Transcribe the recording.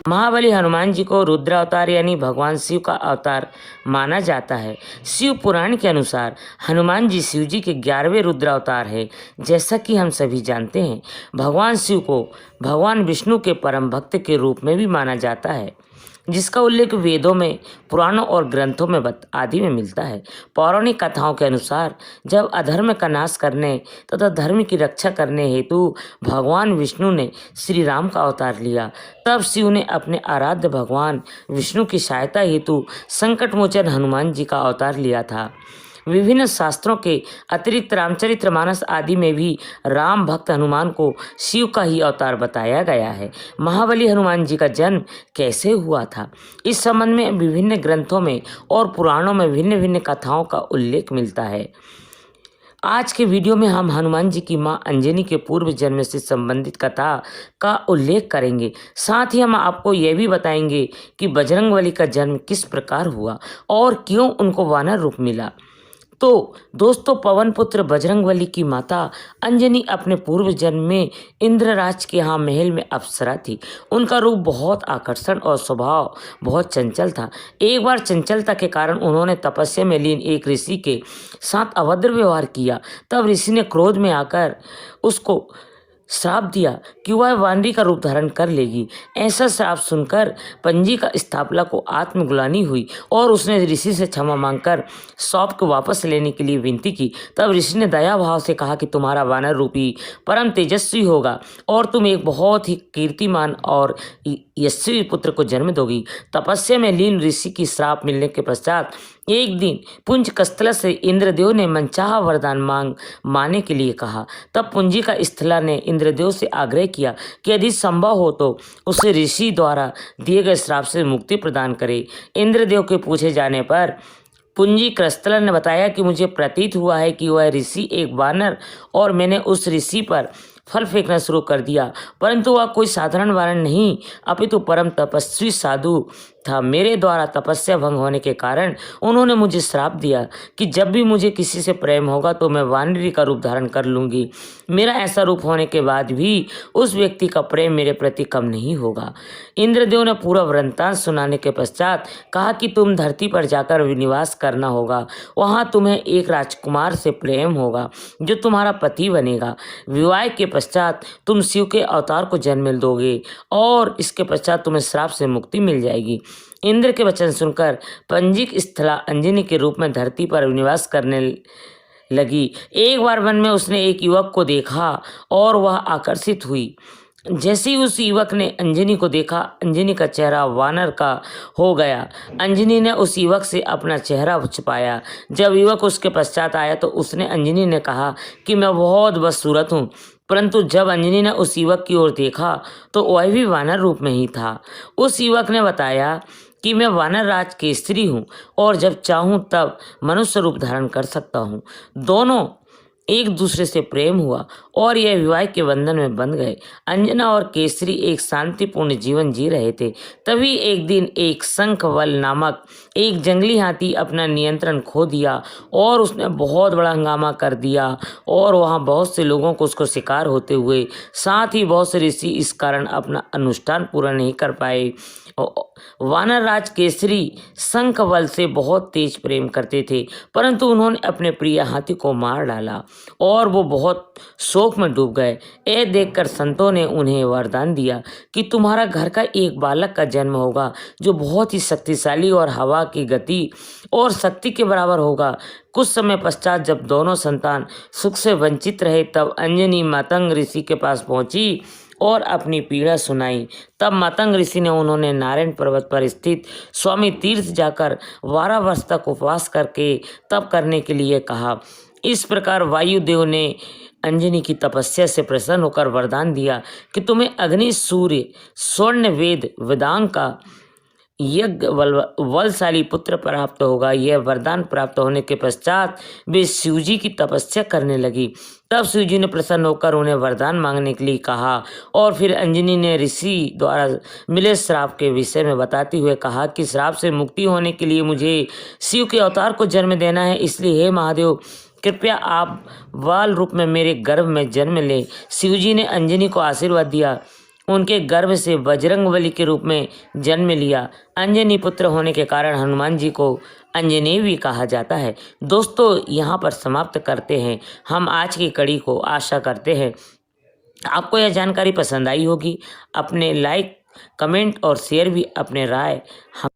महाबली हनुमान जी को रुद्र अवतार यानी भगवान शिव का अवतार माना जाता है। शिव पुराण के अनुसार हनुमान जी शिव जी के 11वें रुद्र अवतार है। जैसा कि हम सभी जानते हैं, भगवान शिव को भगवान विष्णु के परम भक्त के रूप में भी माना जाता है, जिसका उल्लेख वेदों में, पुराणों और ग्रंथों में आदि में मिलता है। पौराणिक कथाओं के अनुसार जब अधर्म का नाश करने तथा धर्म की रक्षा करने हेतु भगवान विष्णु ने श्री राम का अवतार लिया, तब शिव ने अपने आराध्य भगवान विष्णु की सहायता हेतु संकटमोचन हनुमान जी का अवतार लिया था। विभिन्न शास्त्रों के अतिरिक्त रामचरितमानस आदि में भी राम भक्त हनुमान को शिव का ही अवतार बताया गया है। महाबली हनुमान जी का जन्म कैसे हुआ था, इस संबंध में विभिन्न ग्रंथों में और पुराणों में भिन्न भिन्न कथाओं का उल्लेख मिलता है। आज के वीडियो में हम हनुमान जी की मां अंजनी के पूर्व जन्म से संबंधित कथा का उल्लेख करेंगे। साथ ही हम आपको यह भी बताएंगे कि बजरंगबली का जन्म किस प्रकार हुआ और क्यों उनको वानर रूप मिला। तो दोस्तों, पवन पुत्र बजरंगबली की माता अंजनी अपने पूर्व जन्म में इंद्रराज के यहाँ महल में अप्सरा थी। उनका रूप बहुत आकर्षण और स्वभाव बहुत चंचल था। एक बार चंचलता के कारण उन्होंने तपस्या में लीन एक ऋषि के साथ अभद्र व्यवहार किया। तब ऋषि ने क्रोध में आकर उसको श्राप दिया कि वह वानरी का रूप धारण कर लेगी। ऐसा श्राप सुनकर पंजिका स्थापला को आत्मग्लानि हुई और उसने ऋषि से क्षमा मांगकर श्राप को वापस लेने के लिए विनती की। तब ऋषि ने दया भाव से कहा कि तुम्हारा वानर रूपी परम तेजस्वी होगा और तुम एक बहुत ही कीर्तिमान और यशस्वी पुत्र को जन्म दोगी। तपस्या में लीन ऋषि की श्राप मिलने के पश्चात एक दिन पुंज कस्थला से इंद्रदेव ने मनचाहा वरदान मांगने के लिए कहा। तब पुंजिका स्थला ने इंद्रदेव से आग्रह किया कि यदि संभव हो तो उसे ऋषि द्वारा दिए गए श्राप से मुक्ति प्रदान करे। इंद्रदेव के पूछे जाने पर पुंजी क्रस्थला ने बताया कि मुझे प्रतीत हुआ है कि वह ऋषि एक वानर और मैंने उस ऋषि पर फल फेंकना शुरू कर दिया, परंतु वह कोई साधारण वानर नहीं अपितु परम तपस्वी साधु था। मेरे द्वारा तपस्या भंग होने के कारण उन्होंने मुझे श्राप दिया कि जब भी मुझे किसी से प्रेम होगा तो मैं वानरी का रूप धारण कर लूँगी। मेरा ऐसा रूप होने के बाद भी उस व्यक्ति का प्रेम मेरे प्रति कम नहीं होगा। इंद्रदेव ने पूरा वृत्तांत सुनाने के पश्चात कहा कि तुम धरती पर जाकर निवास करना होगा। वहाँ तुम्हें एक राजकुमार से प्रेम होगा जो तुम्हारा पति बनेगा। विवाह के पश्चात तुम शिव के अवतार को जन्म दोगे और इसके पश्चात तुम्हें श्राप से मुक्ति मिल जाएगी। इंद्र के वचन सुनकर पंजिक स्थला अंजनी के रूप में धरती पर निवास करने लगी। एक बार वन में उसने एक युवक को देखा और वह आकर्षित हुई। जैसे ही उस युवक ने अंजनी को देखा, अंजनी का चेहरा वानर का हो गया। अंजनी ने उस युवक से अपना चेहरा छुपाया। जब युवक उसके पश्चात आया तो उसने अंजनी ने कहा कि मैं बहुत बदसूरत हूँ, परंतु जब अंजनी ने उस युवक की ओर देखा तो वह भी वानर रूप में ही था। उस युवक ने बताया कि मैं वानर राज केसरी हूँ और जब चाहूँ तब मनुष्य रूप धारण कर सकता हूँ। दोनों एक दूसरे से प्रेम हुआ और यह विवाह के बंधन में बंध गए। अंजना और केसरी एक शांतिपूर्ण जीवन जी रहे थे। तभी एक दिन एक शंखवल नामक एक जंगली हाथी अपना नियंत्रण खो दिया और उसने बहुत बड़ा हंगामा कर दिया और वहाँ बहुत से लोगों को उसको शिकार होते हुए, साथ ही बहुत से ऋषि इस कारण अपना अनुष्ठान पूरा नहीं कर पाए। वानर राज केसरी शंखवल से बहुत तेज प्रेम करते थे, परंतु उन्होंने अपने प्रिय हाथी को मार डाला और वो बहुत शोक में डूब गए। यह देखकर संतों ने उन्हें वरदान दिया कि तुम्हारा घर का एक बालक का जन्म होगा जो बहुत ही शक्तिशाली और हवा की गति और शक्ति के बराबर होगा। कुछ समय पश्चात जब दोनों संतान सुख से वंचित रहे, तब अंजनी मातंग ऋषि के पास पहुंची और अपनी पीड़ा सुनाई। तब मातंग ऋषि ने उन्होंने नारायण पर्वत पर स्थित स्वामी तीर्थ जाकर 12 वर्ष तक उपवास करके तप करने के लिए कहा। इस प्रकार वायुदेव ने अंजनी की तपस्या से प्रसन्न होकर वरदान दिया कि तुम्हें अग्नि, सूर्य, स्वर्ण, वेद, वेदांग का यज्ञ बलशाली पुत्र प्राप्त होगा। यह वरदान प्राप्त होने के पश्चात वे शिवजी की तपस्या करने लगी। तब शिवजी ने प्रसन्न होकर उन्हें वरदान मांगने के लिए कहा और फिर अंजनी ने ऋषि द्वारा मिले श्राप के विषय में बताते हुए कहा कि श्राप से मुक्ति होने के लिए मुझे शिव के अवतार को जन्म देना है। इसलिए हे महादेव, कृपया आप बाल रूप में मेरे गर्भ में जन्म लें। शिवजी ने अंजनी को आशीर्वाद दिया उनके गर्भ से बजरंगबली के रूप में जन्म लिया। अंजनी पुत्र होने के कारण हनुमान जी को अंजनेय भी कहा जाता है। दोस्तों, यहाँ पर समाप्त करते हैं हम आज की कड़ी को। आशा करते हैं आपको यह जानकारी पसंद आई होगी। अपने लाइक, कमेंट और शेयर भी अपने राय हम